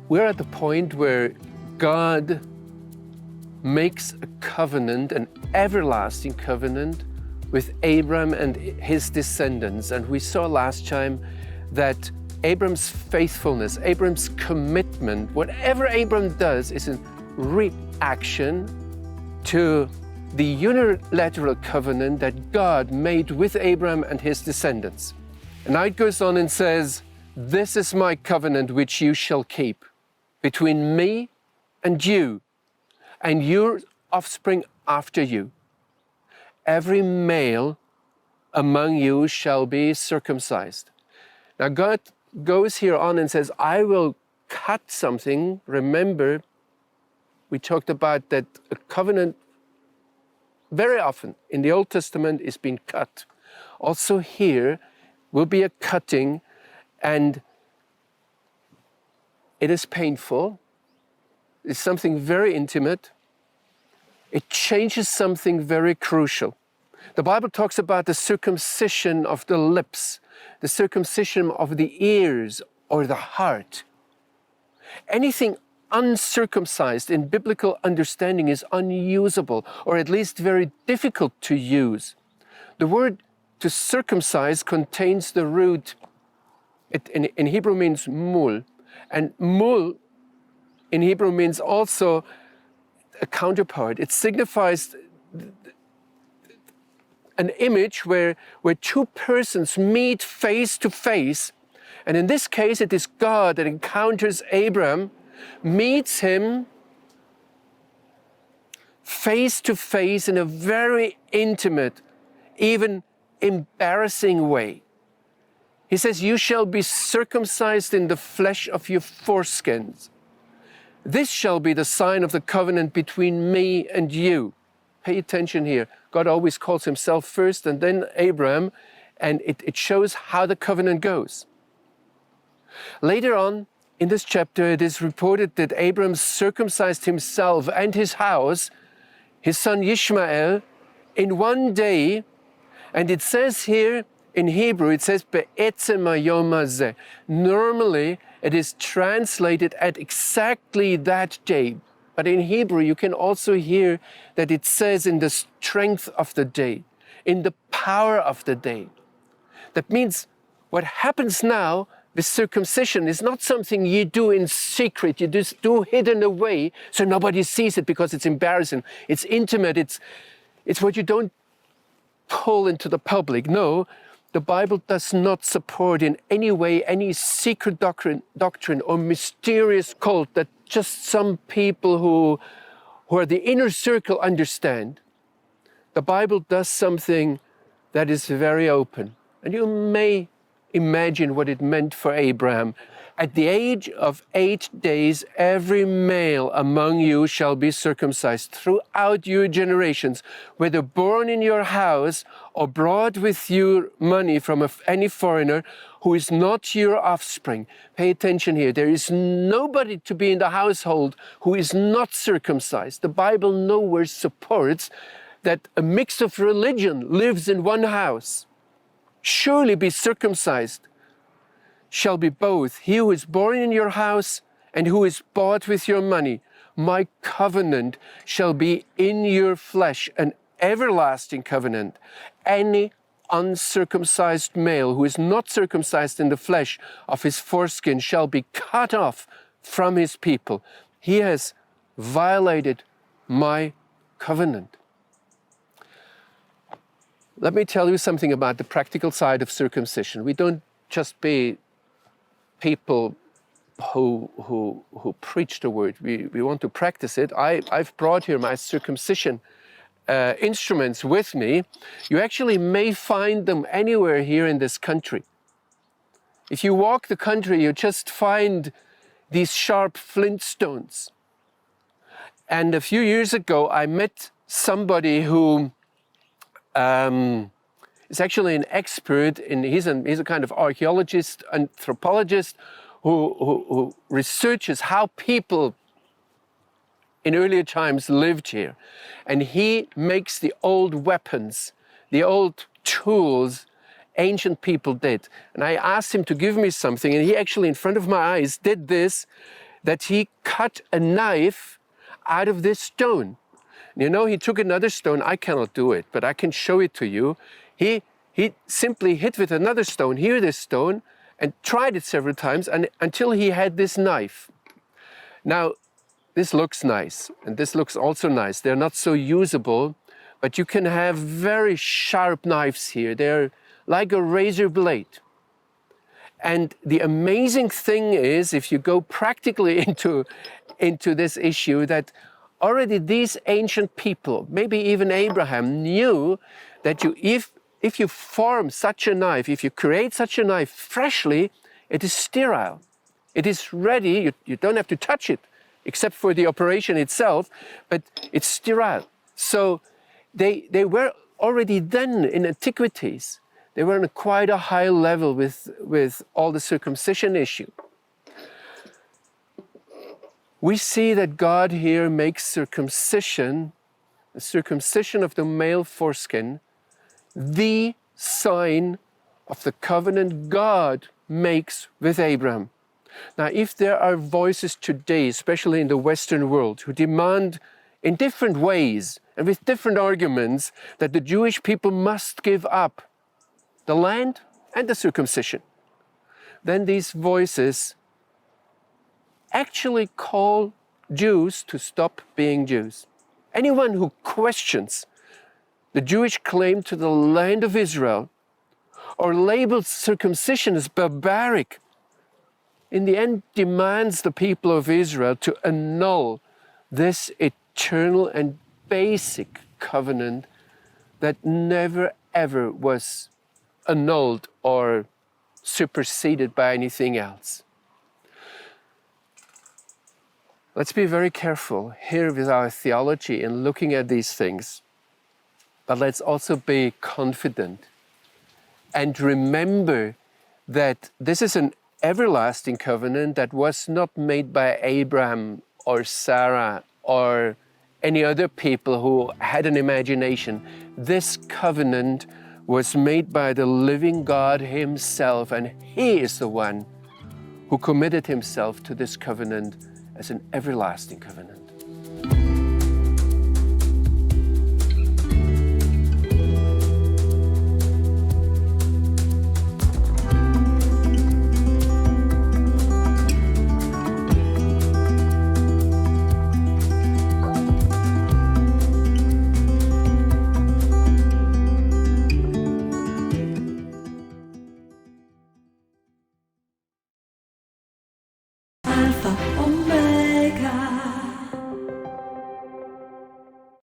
We're at the point where God makes a covenant, an everlasting covenant, with Avram and his descendants. And we saw last time that Abram's faithfulness, Abram's commitment, whatever Abram does is a reaction to the unilateral covenant that God made with Abram and his descendants. And now it goes on and says, "This is my covenant which you shall keep between me and you, and your offspring after you. Every male among you shall be circumcised." Now God goes here on and says, I will cut something. Remember, we talked about that a covenant very often in the Old Testament is being cut. Also here will be a cutting, and it is painful. It's something very intimate. It changes something very crucial. The Bible talks about the circumcision of the lips, the circumcision of the ears or the heart. Anything uncircumcised in biblical understanding is unusable, or at least very difficult to use. The word to circumcise contains the root, in Hebrew means mul, and mul in Hebrew means also a counterpart. It signifies an image where two persons meet face to face, and in this case it is God that encounters Abram, meets him face to face in a very intimate, even embarrassing way. He says, "You shall be circumcised in the flesh of your foreskins. This shall be the sign of the covenant between me and you." Pay attention here. God always calls himself first and then Abram, and it shows how the covenant goes. Later on in this chapter, it is reported that Abram circumcised himself and his house, his son Ishmael, in one day. And it says here in Hebrew, it says, "Be'etzem hayom hazeh." Normally, it is translated at exactly that day. But in Hebrew, you can also hear that it says in the strength of the day, in the power of the day. That means what happens now, the circumcision, is not something you do in secret, you just do hidden away so nobody sees it because it's embarrassing. It's intimate, it's what you don't pull into the public. No, the Bible does not support in any way any secret doctrine or mysterious cult that just some people who are the inner circle understand. The Bible does something that is very open. And you may imagine what it meant for Abraham. "At the age of 8 days, every male among you shall be circumcised throughout your generations, whether born in your house or brought with your money from any foreigner who is not your offspring." Pay attention here. There is nobody to be in the household who is not circumcised. The Bible nowhere supports that a mix of religion lives in one house. "Surely be circumcised shall be both he who is born in your house and who is bought with your money. My covenant shall be in your flesh, an everlasting covenant. Any uncircumcised male who is not circumcised in the flesh of his foreskin shall be cut off from his people. He has violated my covenant." Let me tell you something about the practical side of circumcision. We don't just be people who preach the word. We want to practice it. I've brought here my circumcision instruments with me. You actually may find them anywhere here in this country. If you walk the country, you just find these sharp flint stones. And a few years ago, I met somebody who is actually an expert in, he's a kind of archaeologist, anthropologist, who researches how people in earlier times lived here. And he makes the old weapons, the old tools ancient people did. And I asked him to give me something, and he actually in front of my eyes did this. that he cut a knife out of this stone. You know, he took another stone. I cannot do it, but I can show it to you. He simply hit with another stone, here this stone, and tried it several times until he had this knife. Now, this looks nice, and this looks also nice. They're not so usable, but you can have very sharp knives here. They're like a razor blade. And the amazing thing is, if you go practically into this issue, that already these ancient people, maybe even Abraham, knew that if you form such a knife, if you create such a knife freshly, it is sterile. It is ready. You don't have to touch it, except for the operation itself, but it's sterile. So they were already then in antiquities. They were on quite a high level with all the circumcision issue. We see that God here makes circumcision, the circumcision of the male foreskin, the sign of the covenant God makes with Abraham. Now, if there are voices today, especially in the Western world, who demand in different ways and with different arguments that the Jewish people must give up the land and the circumcision, then these voices actually call Jews to stop being Jews. Anyone who questions the Jewish claim to the land of Israel or labels circumcision as barbaric, in the end demands the people of Israel to annul this eternal and basic covenant that never ever was annulled or superseded by anything else. Let's be very careful here with our theology in looking at these things, but let's also be confident and remember that this is an everlasting covenant that was not made by Abraham or Sarah or any other people who had an imagination. This covenant was made by the living God himself, and he is the one who committed himself to this covenant as an everlasting covenant.